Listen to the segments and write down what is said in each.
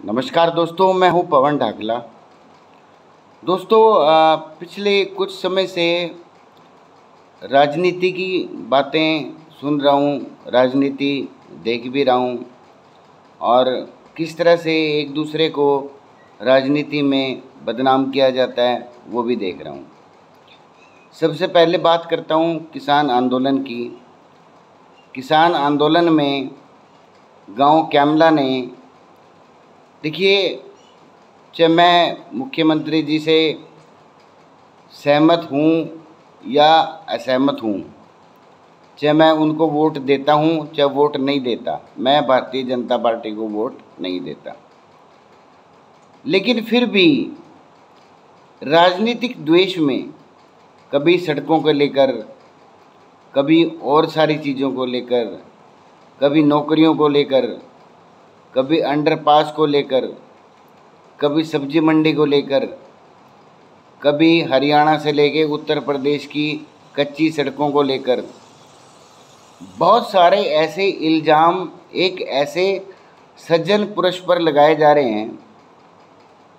नमस्कार दोस्तों, मैं हूं पवन ढाकला। दोस्तों, पिछले कुछ समय से राजनीति की बातें सुन रहा हूं, राजनीति देख भी रहा हूं और किस तरह से एक दूसरे को राजनीति में बदनाम किया जाता है वो भी देख रहा हूं। सबसे पहले बात करता हूं किसान आंदोलन की। किसान आंदोलन में गांव कैमला ने, देखिए, चाहे मैं मुख्यमंत्री जी से सहमत हूँ या असहमत हूँ, चाहे मैं उनको वोट देता हूँ चाहे वोट नहीं देता, मैं भारतीय जनता पार्टी को वोट नहीं देता, लेकिन फिर भी राजनीतिक द्वेष में कभी सड़कों को लेकर, कभी और सारी चीज़ों को लेकर, कभी नौकरियों को लेकर, कभी अंडरपास को लेकर, कभी सब्जी मंडी को लेकर, कभी हरियाणा से लेके उत्तर प्रदेश की कच्ची सड़कों को लेकर बहुत सारे ऐसे इल्ज़ाम एक ऐसे सज्जन पुरुष पर लगाए जा रहे हैं।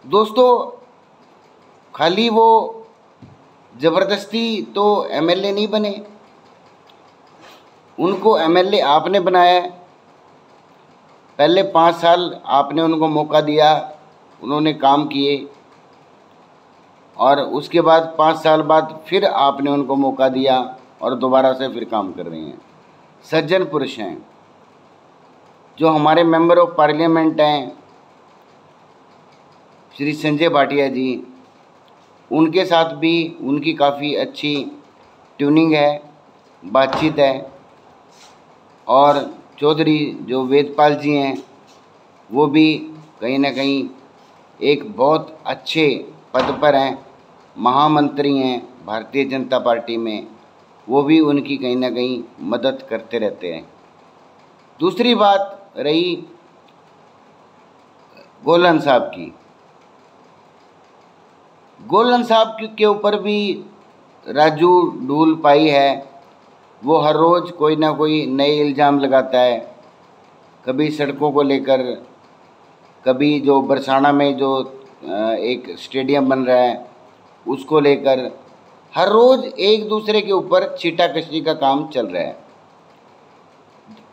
दोस्तों, खाली वो ज़बरदस्ती तो एमएलए नहीं बने, उनको एमएलए आपने बनाया है। पहले 5 साल आपने उनको मौका दिया, उन्होंने काम किए, और उसके बाद 5 साल बाद फिर आपने उनको मौका दिया और दोबारा से फिर काम कर रहे हैं। सज्जन पुरुष हैं। जो हमारे मेंबर ऑफ पार्लियामेंट हैं श्री संजय भाटिया जी, उनके साथ भी उनकी काफ़ी अच्छी ट्यूनिंग है, बातचीत है। और चौधरी जो वेदपाल जी हैं, वो भी कहीं ना कहीं एक बहुत अच्छे पद पर हैं, महामंत्री हैं भारतीय जनता पार्टी में, वो भी उनकी कहीं ना कहीं मदद करते रहते हैं। दूसरी बात रही गोलन साहब की। गोलन साहब के ऊपर भी राजू ढूल पाई है। वो हर रोज़ कोई ना कोई नए इल्ज़ाम लगाता है, कभी सड़कों को लेकर, कभी जो बरसाना में जो एक स्टेडियम बन रहा है उसको लेकर, हर रोज़ एक दूसरे के ऊपर छीटाकशी का काम चल रहा है।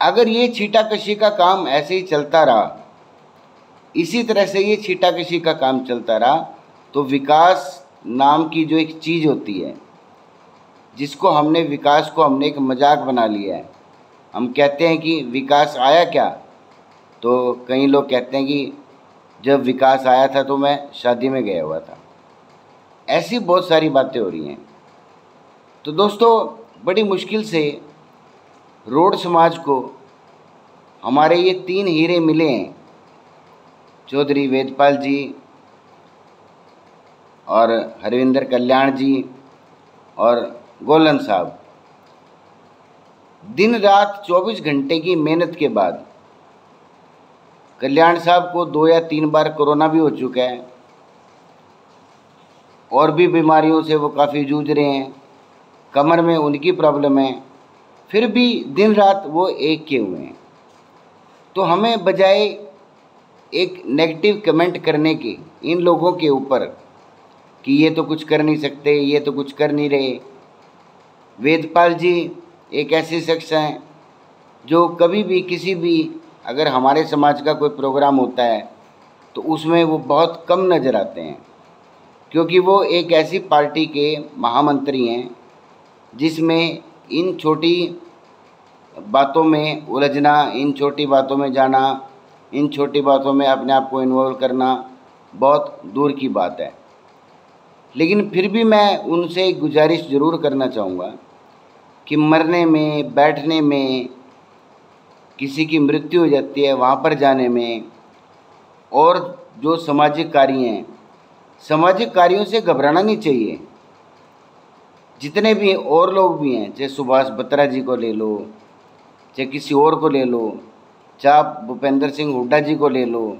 अगर ये छीटाकशी का काम ऐसे ही चलता रहा, इसी तरह से ये छीटाकशी का काम चलता रहा, तो विकास नाम की जो एक चीज़ होती है, जिसको हमने विकास को हमने एक मजाक बना लिया है। हम कहते हैं कि विकास आया क्या, तो कई लोग कहते हैं कि जब विकास आया था तो मैं शादी में गया हुआ था। ऐसी बहुत सारी बातें हो रही हैं। तो दोस्तों, बड़ी मुश्किल से रोड समाज को हमारे ये 3 हीरे मिले हैं, चौधरी वेदपाल जी और हरविंदर कल्याण जी और गोलन साहब। दिन रात 24 घंटे की मेहनत के बाद कल्याण साहब को 2 या 3 बार कोरोना भी हो चुका है, और भी बीमारियों से वो काफ़ी जूझ रहे हैं, कमर में उनकी प्रॉब्लम है, फिर भी दिन रात वो एक किए हुए हैं। तो हमें बजाय एक नेगेटिव कमेंट करने के इन लोगों के ऊपर कि ये तो कुछ कर नहीं सकते, ये तो कुछ कर नहीं रहे, वेदपाल जी एक ऐसे शख्स हैं जो कभी भी किसी भी, अगर हमारे समाज का कोई प्रोग्राम होता है तो उसमें वो बहुत कम नज़र आते हैं, क्योंकि वो एक ऐसी पार्टी के महामंत्री हैं जिसमें इन छोटी बातों में उलझना, इन छोटी बातों में जाना, इन छोटी बातों में अपने आप को इन्वॉल्व करना बहुत दूर की बात है। लेकिन फिर भी मैं उनसे एक गुजारिश ज़रूर करना चाहूँगा कि मरने में, बैठने में, किसी की मृत्यु हो जाती है वहाँ पर जाने में, और जो सामाजिक कार्य हैं, सामाजिक कार्यों से घबराना नहीं चाहिए। जितने भी और लोग भी हैं, चाहे सुभाष बत्रा जी को ले लो, चाहे किसी और को ले लो, चाहे आप भूपेंद्र सिंह हुड्डा जी को ले लो,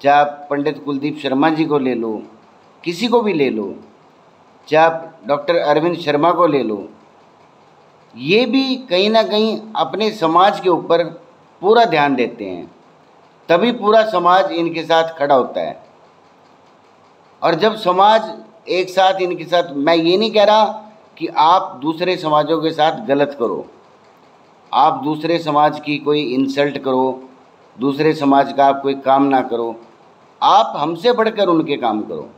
चाहे आप पंडित कुलदीप शर्मा जी को ले लो, किसी को भी ले लो, चाहे आप डॉक्टर अरविंद शर्मा को ले लो, ये भी कहीं ना कहीं अपने समाज के ऊपर पूरा ध्यान देते हैं। तभी पूरा समाज इनके साथ खड़ा होता है। और जब समाज एक साथ इनके साथ, मैं ये नहीं कह रहा कि आप दूसरे समाजों के साथ गलत करो, आप दूसरे समाज की कोई इंसल्ट करो, दूसरे समाज का आप कोई काम ना करो, आप हमसे बढ़कर उनके काम करो,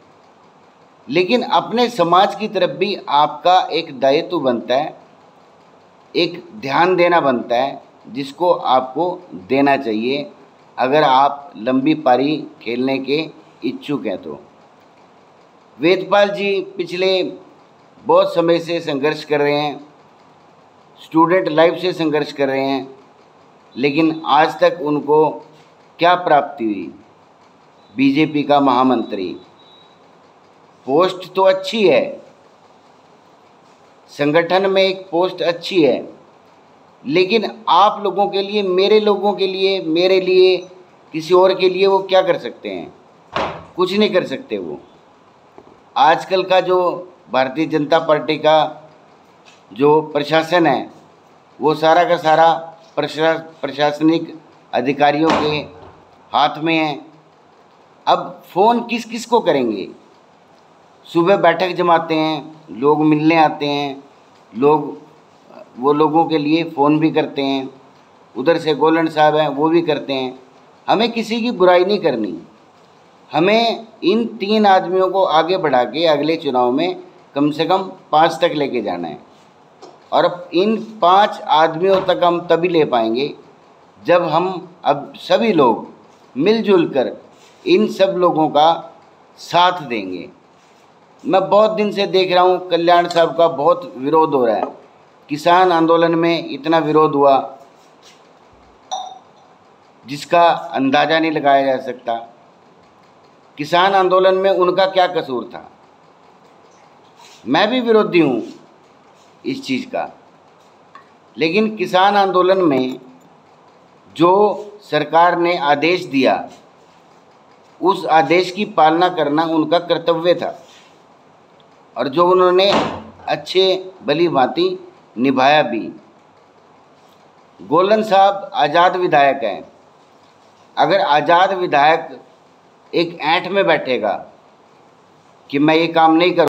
लेकिन अपने समाज की तरफ भी आपका एक दायित्व बनता है, एक ध्यान देना बनता है, जिसको आपको देना चाहिए अगर आप लंबी पारी खेलने के इच्छुक हैं। तो वेदपाल जी पिछले बहुत समय से संघर्ष कर रहे हैं, स्टूडेंट लाइफ से संघर्ष कर रहे हैं, लेकिन आज तक उनको क्या प्राप्ति हुई? बीजेपी का महामंत्री। पोस्ट तो अच्छी है, संगठन में एक पोस्ट अच्छी है, लेकिन आप लोगों के लिए, मेरे लोगों के लिए, मेरे लिए, किसी और के लिए वो क्या कर सकते हैं? कुछ नहीं कर सकते। वो आजकल का जो भारतीय जनता पार्टी का जो प्रशासन है, वो सारा का सारा प्रशासनिक अधिकारियों के हाथ में है। अब फ़ोन किस किस को करेंगे? सुबह बैठक जमाते हैं, लोग मिलने आते हैं, वो लोगों के लिए फ़ोन भी करते हैं, उधर से गोलन साहब हैं वो भी करते हैं। हमें किसी की बुराई नहीं करनी, हमें इन 3 आदमियों को आगे बढ़ा के अगले चुनाव में कम से कम 5 तक लेके जाना है। और इन 5 आदमियों तक हम तभी ले पाएंगे जब हम अब सभी लोग मिलजुल कर इन सब लोगों का साथ देंगे। मैं बहुत दिन से देख रहा हूँ कल्याण साहब का बहुत विरोध हो रहा है। किसान आंदोलन में इतना विरोध हुआ जिसका अंदाज़ा नहीं लगाया जा सकता। किसान आंदोलन में उनका क्या कसूर था? मैं भी विरोधी हूँ इस चीज़ का, लेकिन किसान आंदोलन में जो सरकार ने आदेश दिया, उस आदेश की पालना करना उनका कर्तव्य था, और जो उन्होंने अच्छे भली भांति निभाया भी। गोलन साहब आज़ाद विधायक हैं। अगर आज़ाद विधायक एक ऐंठ में बैठेगा कि मैं ये काम नहीं करूँ,